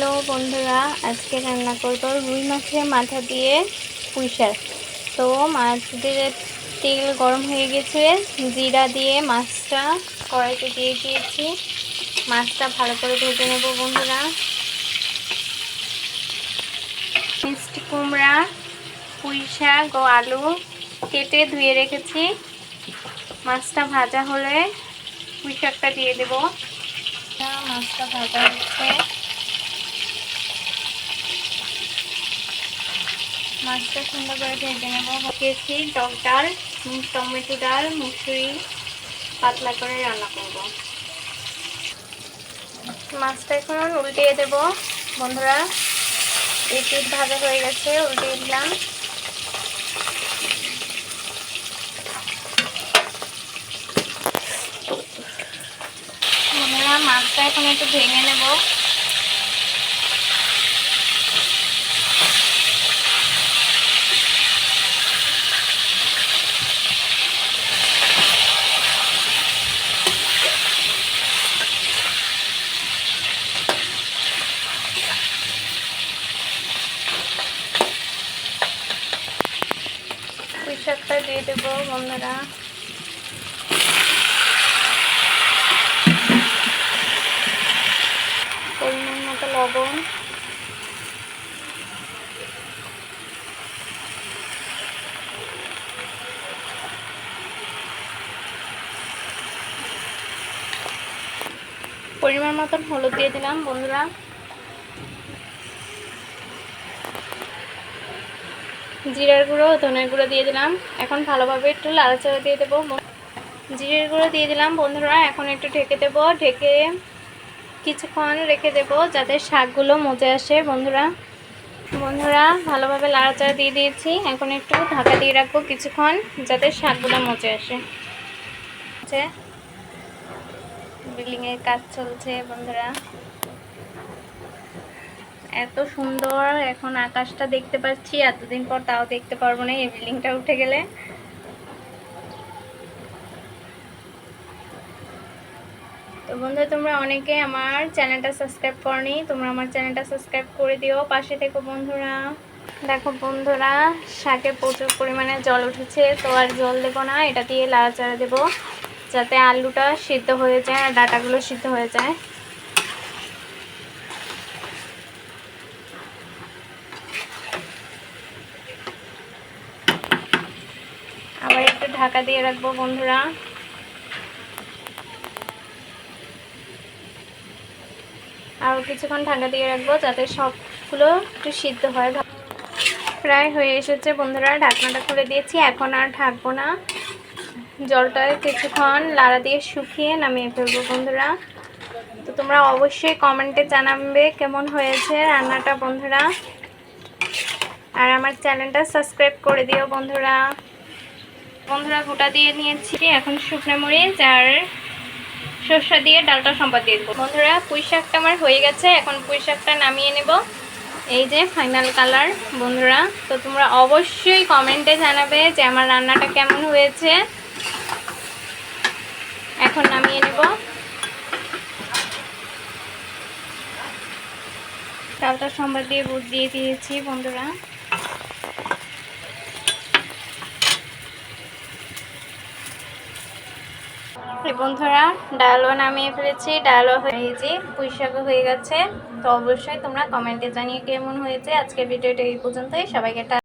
Hello বন্ধুরা, আজকে রান্না করব রুই মাছের মাথা দিয়ে পুঁই শাক। তো মাছ দিয়ে তেল গরম হয়ে গেছে, জিরা দিয়ে মাছটা কড়াইতে দিয়ে দিয়েছি। মাছটা ভালো করে ভেজে নেব বন্ধুরা। মিষ্টি কুমড়া, পুঁই শাক ও আলু কেটে ধুয়ে রেখেছি। মাছটা ভাজা হলে পুঁই শাকটা দিয়ে দেব। মাছটা ভাজা হচ্ছে, মাছটা সুন্দর করে ভেজে নেব। দিয়েছি টক ডাল, টমেটো ডাল, মুসুরি পাতলা করে রান্না করব। মাছটা এখন উল্টিয়ে দেব বন্ধুরা। এই পিঠ ভাজা হয়ে গেছে, উল্টিয়ে দিলাম। বন্ধুরা মাছটা এখন একটু ভেঙে নেব। পুঁই শাকটা দিয়ে দেবো বন্ধুরা। পরিমাণ মতো লবণ, পরিমাণ মতন হলুদ দিয়ে দিলাম বন্ধুরা। জিরার গুঁড়ো, ধনের গুঁড়ো দিয়ে দিলাম। এখন ভালোভাবে একটু লাড়াচাড়া দিয়ে দেবো। জিরের গুঁড়ো দিয়ে দিলাম বন্ধুরা। এখন একটু ঢেকে দেব, ঢেকে কিছুক্ষণ রেখে দেব যাতে শাকগুলো মজে আসে বন্ধুরা। ভালোভাবে লাড়াচাড়া দিয়ে দিয়েছি। এখন একটু ঢাকা দিয়ে রাখবো কিছুক্ষণ যাতে শাকগুলো মজে আসে। বিল্ডিংয়ের কাজ চলছে বন্ধুরা। এত সুন্দর এখন আকাশটা দেখতে পাচ্ছি, এতদিন পর তাও দেখতে পারবো না এই বিল্ডিংটা উঠে গেলে। তো বন্ধুরা, তোমরা অনেকে আমার চ্যানেলটা সাবস্ক্রাইব করনি, তোমরা আমার চ্যানেলটা সাবস্ক্রাইব করে দিও, পাশে থেকো বন্ধুরা। দেখো বন্ধুরা, শাকে প্রচুর পরিমাণে জল উঠেছে, তো আর জল দেবো না, এটা দিয়ে লাড়াচাড়া দেবো যাতে আলুটা সিদ্ধ হয়ে যায় আর ডাঁটাগুলো সিদ্ধ হয়ে যায়। আবার একটু ঢাকা দিয়ে রাখবো বন্ধুরা। আরও কিছুক্ষণ ঢাকা দিয়ে রাখবো যাতে সবগুলো একটু সিদ্ধ হয়। প্রায় হয়ে এসেছে বন্ধুরা, ঢাকনাটা খুলে দিয়েছি। এখন আর ঢাকবো না, জলটা কিছুক্ষণ লাড়া দিয়ে শুকিয়ে নামিয়ে ফেলবো বন্ধুরা। তো তোমরা অবশ্যই কমেন্টে জানাবে কেমন হয়েছে রান্নাটা বন্ধুরা, আর আমার চ্যানেলটা সাবস্ক্রাইব করে দিও বন্ধুরা। গোটা দিয়ে নিয়েছি। এখন শুকনো মরিচ আর সরষা দিয়ে ডালটা সম্বাদ দিয়ে দেবো বন্ধুরা। পুঁই শাকটা আমার হয়ে গেছে, এখন পুঁই শাকটা নামিয়ে নেব। এই যে ফাইনাল কালার বন্ধুরা। তো তোমরা অবশ্যই কমেন্টে জানাবে যে আমার রান্নাটা কেমন হয়েছে। এখন নামিয়ে নেব। ডালটা সম্বাদ দিয়ে দিয়ে দিয়েছি বন্ধুরা। বন্ধুরা ডালও নামিয়ে ফেলেছি, ডালও হয়েছে, পুঁই শাকও হয়ে গেছে। তো অবশ্যই তোমরা কমেন্টে জানিয়ে কেমন হয়েছে। আজকের ভিডিওটা এই পর্যন্তই। সবাইকে